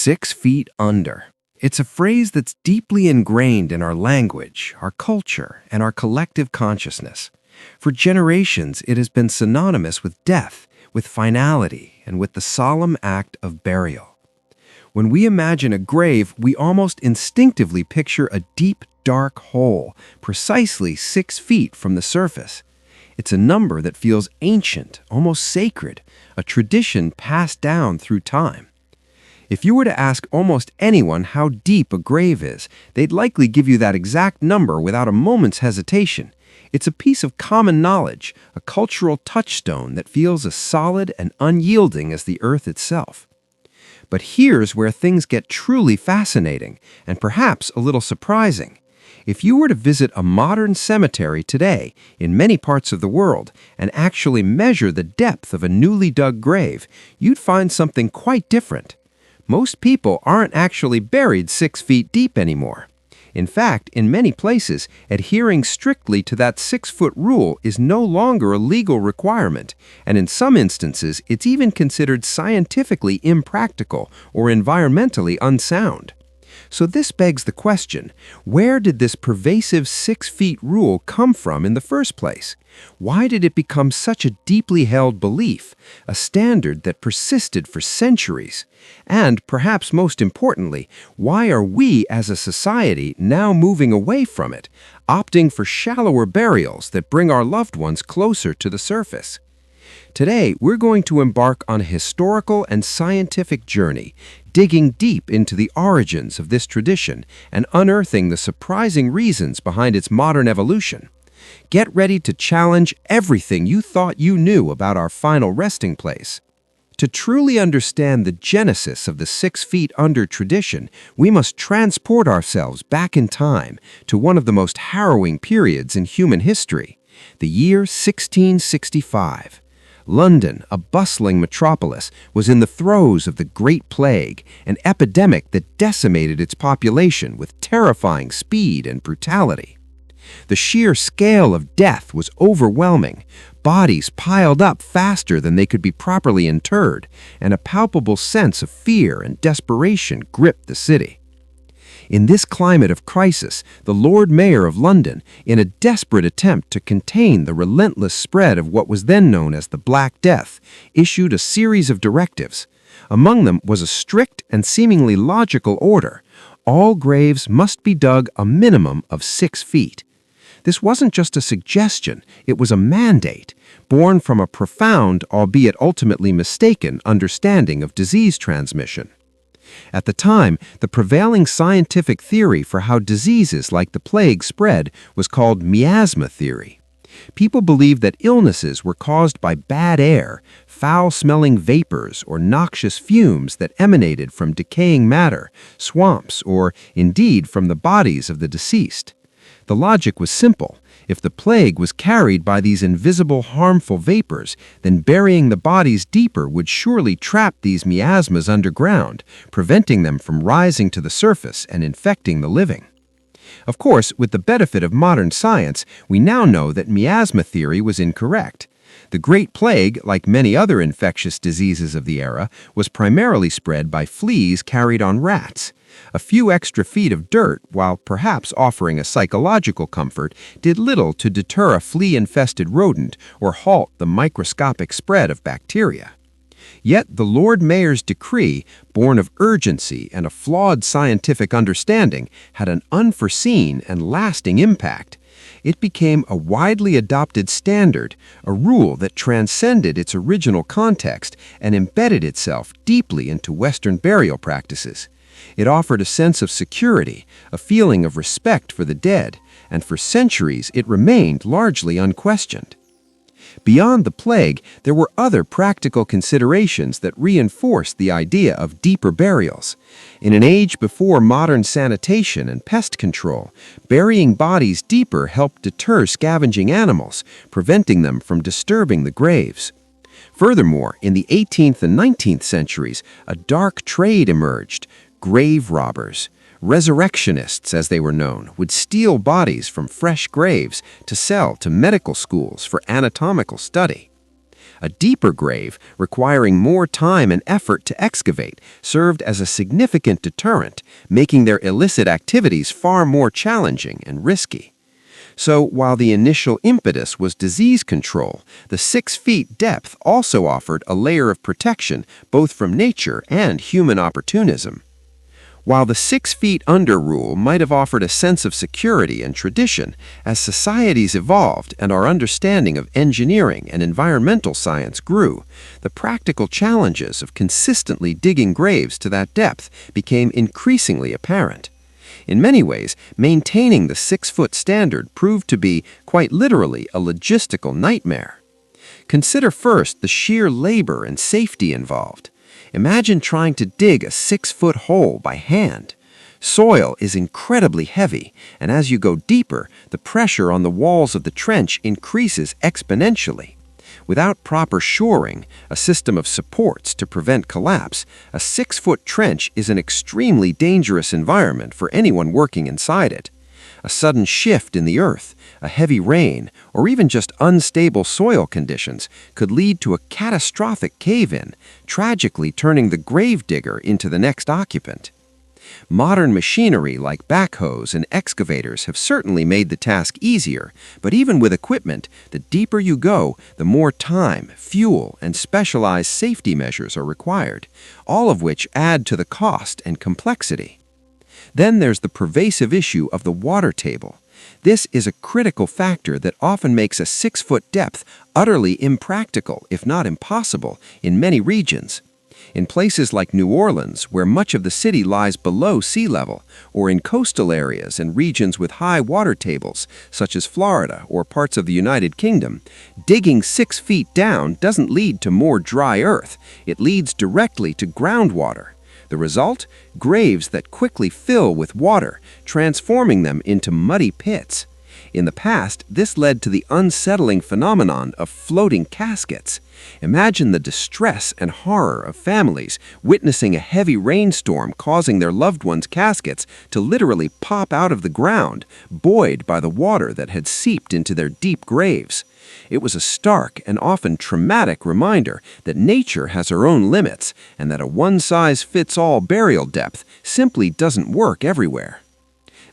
6 feet under. It's a phrase that's deeply ingrained in our language, our culture, and our collective consciousness. For generations, it has been synonymous with death, with finality, and with the solemn act of burial. When we imagine a grave, we almost instinctively picture a deep, dark hole, precisely 6 feet from the surface. It's a number that feels ancient, almost sacred, a tradition passed down through time. If you were to ask almost anyone how deep a grave is, they'd likely give you that exact number without a moment's hesitation. It's a piece of common knowledge, a cultural touchstone that feels as solid and unyielding as the earth itself. But here's where things get truly fascinating, and perhaps a little surprising. If you were to visit a modern cemetery today in many parts of the world and actually measure the depth of a newly dug grave, you'd find something quite different. Most people aren't actually buried 6 feet deep anymore. In fact, in many places, adhering strictly to that 6-foot rule is no longer a legal requirement, and in some instances, it's even considered scientifically impractical or environmentally unsound. So this begs the question, where did this pervasive 6-feet rule come from in the first place? Why did it become such a deeply held belief, a standard that persisted for centuries? And, perhaps most importantly, why are we as a society now moving away from it, opting for shallower burials that bring our loved ones closer to the surface? Today, we're going to embark on a historical and scientific journey, digging deep into the origins of this tradition and unearthing the surprising reasons behind its modern evolution. Get ready to challenge everything you thought you knew about our final resting place. To truly understand the genesis of the 6 feet under tradition, we must transport ourselves back in time to one of the most harrowing periods in human history, the year 1665. London, a bustling metropolis, was in the throes of the Great Plague, an epidemic that decimated its population with terrifying speed and brutality. The sheer scale of death was overwhelming. Bodies piled up faster than they could be properly interred, and a palpable sense of fear and desperation gripped the city. In this climate of crisis, the Lord Mayor of London, in a desperate attempt to contain the relentless spread of what was then known as the Black Death, issued a series of directives. Among them was a strict and seemingly logical order. All graves must be dug a minimum of 6 feet. This wasn't just a suggestion, it was a mandate, born from a profound, albeit ultimately mistaken, understanding of disease transmission. At the time, the prevailing scientific theory for how diseases like the plague spread was called miasma theory. People believed that illnesses were caused by bad air, foul-smelling vapors, or noxious fumes that emanated from decaying matter, swamps, or, indeed, from the bodies of the deceased. The logic was simple. If the plague was carried by these invisible, harmful vapors, then burying the bodies deeper would surely trap these miasmas underground, preventing them from rising to the surface and infecting the living. Of course, with the benefit of modern science, we now know that miasma theory was incorrect. The Great Plague, like many other infectious diseases of the era, was primarily spread by fleas carried on rats. A few extra feet of dirt, while perhaps offering a psychological comfort, did little to deter a flea-infested rodent or halt the microscopic spread of bacteria. Yet the Lord Mayor's decree, born of urgency and a flawed scientific understanding, had an unforeseen and lasting impact. It became a widely adopted standard, a rule that transcended its original context and embedded itself deeply into Western burial practices. It offered a sense of security, a feeling of respect for the dead, and for centuries it remained largely unquestioned. Beyond the plague, there were other practical considerations that reinforced the idea of deeper burials. In an age before modern sanitation and pest control, burying bodies deeper helped deter scavenging animals, preventing them from disturbing the graves. Furthermore, in the 18th and 19th centuries, a dark trade emerged. Grave robbers, resurrectionists as they were known, would steal bodies from fresh graves to sell to medical schools for anatomical study. A deeper grave, requiring more time and effort to excavate, served as a significant deterrent, making their illicit activities far more challenging and risky. So, while the initial impetus was disease control, the 6 feet depth also offered a layer of protection both from nature and human opportunism. While the 6 feet under rule might have offered a sense of security and tradition, as societies evolved and our understanding of engineering and environmental science grew, the practical challenges of consistently digging graves to that depth became increasingly apparent. In many ways, maintaining the 6-foot standard proved to be, quite literally, a logistical nightmare. Consider first the sheer labor and safety involved. Imagine trying to dig a 6-foot hole by hand. Soil is incredibly heavy, and as you go deeper, the pressure on the walls of the trench increases exponentially. Without proper shoring, a system of supports to prevent collapse, a 6-foot trench is an extremely dangerous environment for anyone working inside it. A sudden shift in the earth, a heavy rain, or even just unstable soil conditions could lead to a catastrophic cave-in, tragically turning the gravedigger into the next occupant. Modern machinery like backhoes and excavators have certainly made the task easier, but even with equipment, the deeper you go, the more time, fuel, and specialized safety measures are required, all of which add to the cost and complexity. Then there's the pervasive issue of the water table. This is a critical factor that often makes a 6-foot depth utterly impractical, if not impossible, in many regions. In places like New Orleans, where much of the city lies below sea level, or in coastal areas and regions with high water tables, such as Florida or parts of the United Kingdom, digging 6 feet down doesn't lead to more dry earth. It leads directly to groundwater. The result? Graves that quickly fill with water, transforming them into muddy pits. In the past, this led to the unsettling phenomenon of floating caskets. Imagine the distress and horror of families witnessing a heavy rainstorm causing their loved ones' caskets to literally pop out of the ground, buoyed by the water that had seeped into their deep graves. It was a stark and often traumatic reminder that nature has her own limits and that a one-size-fits-all burial depth simply doesn't work everywhere.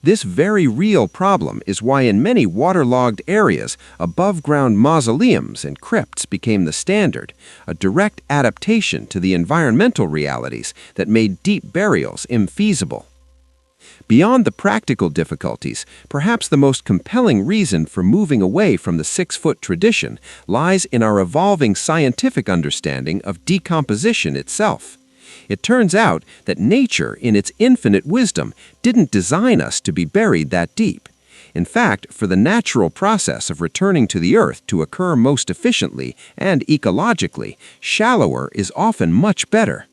This very real problem is why in many waterlogged areas, above-ground mausoleums and crypts became the standard, a direct adaptation to the environmental realities that made deep burials infeasible. Beyond the practical difficulties, perhaps the most compelling reason for moving away from the 6-foot tradition lies in our evolving scientific understanding of decomposition itself. It turns out that nature, in its infinite wisdom, didn't design us to be buried that deep. In fact, for the natural process of returning to the earth to occur most efficiently and ecologically, shallower is often much better.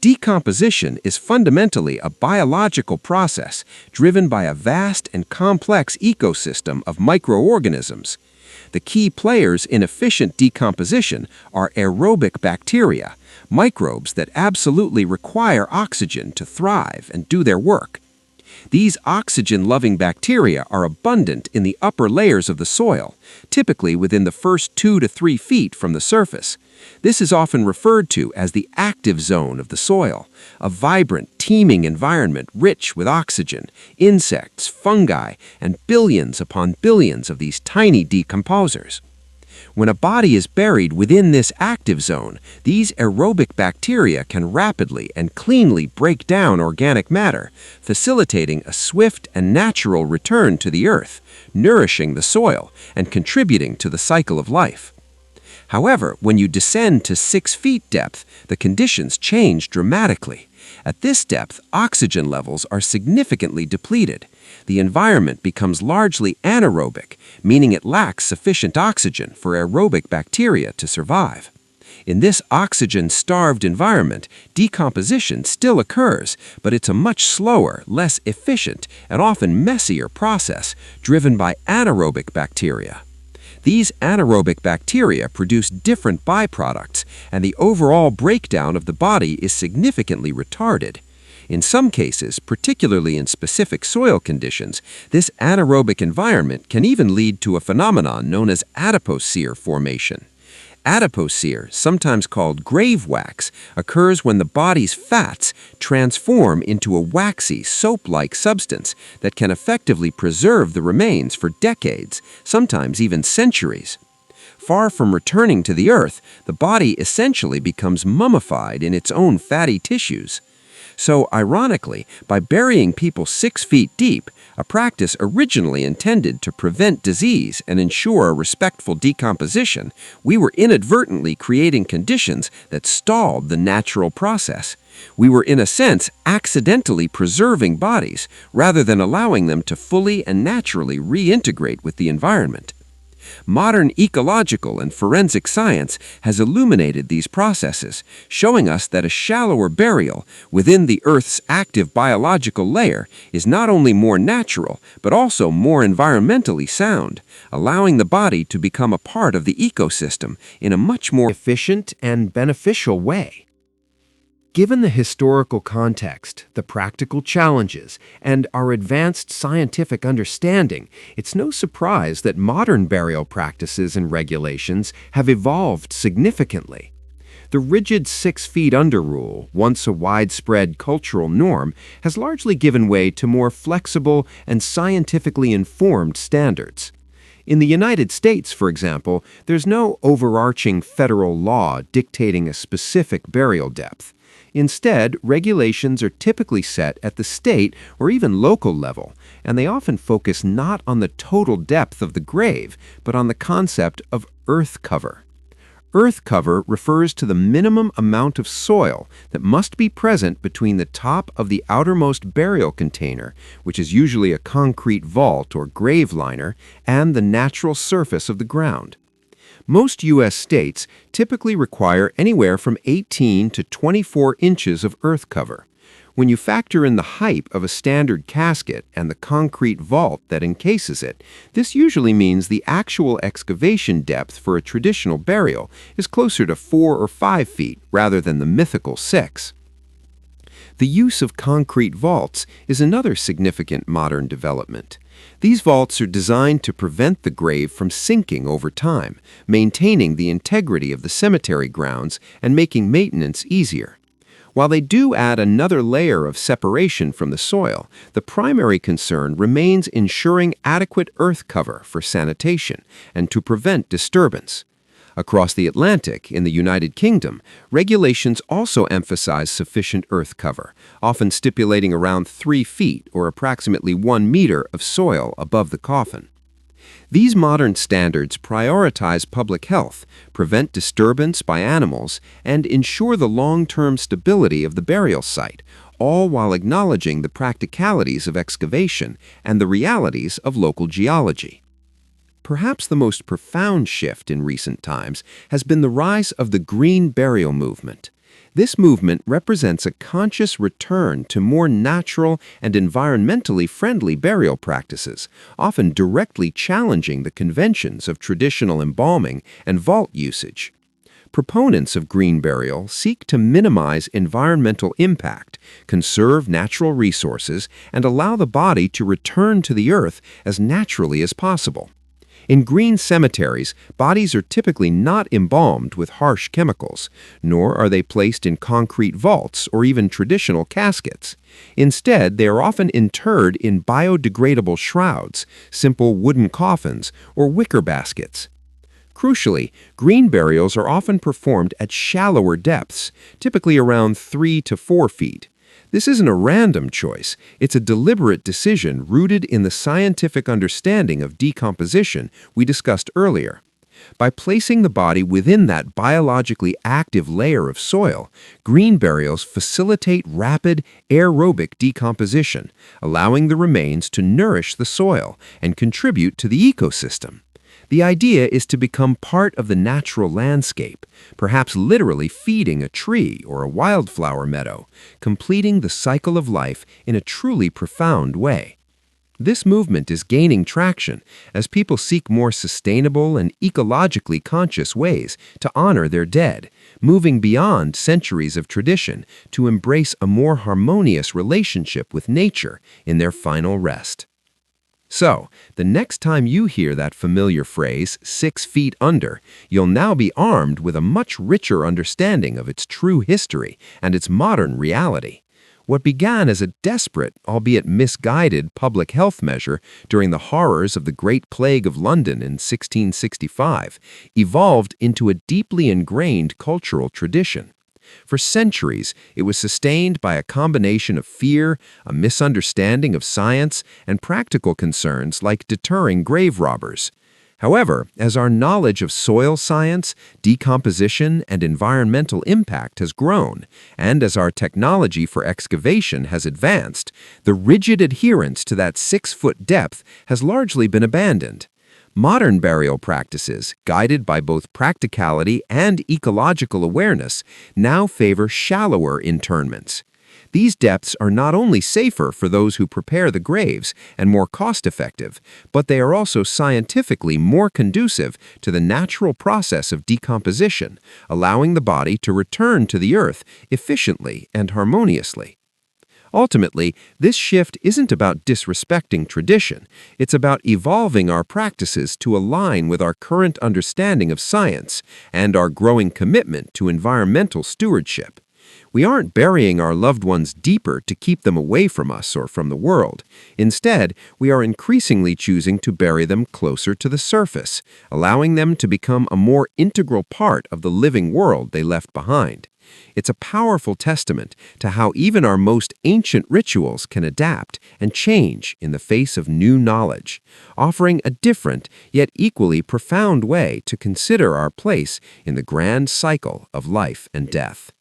Decomposition is fundamentally a biological process driven by a vast and complex ecosystem of microorganisms. The key players in efficient decomposition are aerobic bacteria, microbes that absolutely require oxygen to thrive and do their work. These oxygen-loving bacteria are abundant in the upper layers of the soil, typically within the first 2 to 3 feet from the surface. This is often referred to as the active zone of the soil, a vibrant, teeming environment rich with oxygen, insects, fungi, and billions upon billions of these tiny decomposers. When a body is buried within this active zone, these aerobic bacteria can rapidly and cleanly break down organic matter, facilitating a swift and natural return to the earth, nourishing the soil, and contributing to the cycle of life. However, when you descend to 6 feet depth, the conditions change dramatically. At this depth, oxygen levels are significantly depleted. The environment becomes largely anaerobic, meaning it lacks sufficient oxygen for aerobic bacteria to survive. In this oxygen-starved environment, decomposition still occurs, but it's a much slower, less efficient, and often messier process driven by anaerobic bacteria. These anaerobic bacteria produce different byproducts, and the overall breakdown of the body is significantly retarded. In some cases, particularly in specific soil conditions, this anaerobic environment can even lead to a phenomenon known as adipocere formation. Adipocere, sometimes called grave wax, occurs when the body's fats transform into a waxy, soap-like substance that can effectively preserve the remains for decades, sometimes even centuries. Far from returning to the earth, the body essentially becomes mummified in its own fatty tissues. So, ironically, by burying people 6 feet deep, a practice originally intended to prevent disease and ensure a respectful decomposition, we were inadvertently creating conditions that stalled the natural process. We were, in a sense, accidentally preserving bodies rather than allowing them to fully and naturally reintegrate with the environment. Modern ecological and forensic science has illuminated these processes, showing us that a shallower burial within the Earth's active biological layer is not only more natural, but also more environmentally sound, allowing the body to become a part of the ecosystem in a much more efficient and beneficial way. Given the historical context, the practical challenges, and our advanced scientific understanding, it's no surprise that modern burial practices and regulations have evolved significantly. The rigid 6 feet under rule, once a widespread cultural norm, has largely given way to more flexible and scientifically informed standards. In the United States, for example, there's no overarching federal law dictating a specific burial depth. Instead, regulations are typically set at the state or even local level, and they often focus not on the total depth of the grave, but on the concept of earth cover. Earth cover refers to the minimum amount of soil that must be present between the top of the outermost burial container, which is usually a concrete vault or grave liner, and the natural surface of the ground. Most U.S. states typically require anywhere from 18 to 24 inches of earth cover. When you factor in the height of a standard casket and the concrete vault that encases it, this usually means the actual excavation depth for a traditional burial is closer to 4 or 5 feet rather than the mythical 6. The use of concrete vaults is another significant modern development. These vaults are designed to prevent the grave from sinking over time, maintaining the integrity of the cemetery grounds and making maintenance easier. While they do add another layer of separation from the soil, the primary concern remains ensuring adequate earth cover for sanitation and to prevent disturbance. Across the Atlantic, in the United Kingdom, regulations also emphasize sufficient earth cover, often stipulating around 3 feet or approximately 1 meter of soil above the coffin. These modern standards prioritize public health, prevent disturbance by animals, and ensure the long-term stability of the burial site, all while acknowledging the practicalities of excavation and the realities of local geology. Perhaps the most profound shift in recent times has been the rise of the green burial movement. This movement represents a conscious return to more natural and environmentally friendly burial practices, often directly challenging the conventions of traditional embalming and vault usage. Proponents of green burial seek to minimize environmental impact, conserve natural resources, and allow the body to return to the earth as naturally as possible. In green cemeteries, bodies are typically not embalmed with harsh chemicals, nor are they placed in concrete vaults or even traditional caskets. Instead, they are often interred in biodegradable shrouds, simple wooden coffins, or wicker baskets. Crucially, green burials are often performed at shallower depths, typically around 3 to 4 feet. This isn't a random choice. It's a deliberate decision rooted in the scientific understanding of decomposition we discussed earlier. By placing the body within that biologically active layer of soil, green burials facilitate rapid aerobic decomposition, allowing the remains to nourish the soil and contribute to the ecosystem. The idea is to become part of the natural landscape, perhaps literally feeding a tree or a wildflower meadow, completing the cycle of life in a truly profound way. This movement is gaining traction as people seek more sustainable and ecologically conscious ways to honor their dead, moving beyond centuries of tradition to embrace a more harmonious relationship with nature in their final rest. So, the next time you hear that familiar phrase, 6 feet under, you'll now be armed with a much richer understanding of its true history and its modern reality. What began as a desperate, albeit misguided, public health measure during the horrors of the Great Plague of London in 1665 evolved into a deeply ingrained cultural tradition. For centuries, it was sustained by a combination of fear, a misunderstanding of science, and practical concerns like deterring grave robbers. However, as our knowledge of soil science, decomposition, and environmental impact has grown, and as our technology for excavation has advanced, the rigid adherence to that 6-foot depth has largely been abandoned. Modern burial practices, guided by both practicality and ecological awareness, now favor shallower interments. These depths are not only safer for those who prepare the graves and more cost-effective, but they are also scientifically more conducive to the natural process of decomposition, allowing the body to return to the earth efficiently and harmoniously. Ultimately, this shift isn't about disrespecting tradition. It's about evolving our practices to align with our current understanding of science and our growing commitment to environmental stewardship. We aren't burying our loved ones deeper to keep them away from us or from the world. Instead, we are increasingly choosing to bury them closer to the surface, allowing them to become a more integral part of the living world they left behind. It's a powerful testament to how even our most ancient rituals can adapt and change in the face of new knowledge, offering a different yet equally profound way to consider our place in the grand cycle of life and death.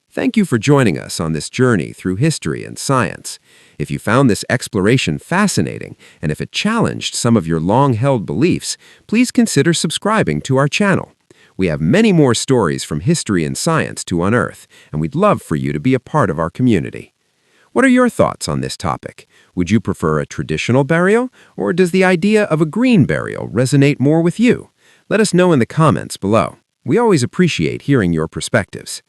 Thank you for joining us on this journey through history and science. If you found this exploration fascinating, and if it challenged some of your long-held beliefs, please consider subscribing to our channel. We have many more stories from history and science to unearth, and we'd love for you to be a part of our community. What are your thoughts on this topic? Would you prefer a traditional burial, or does the idea of a green burial resonate more with you? Let us know in the comments below. We always appreciate hearing your perspectives.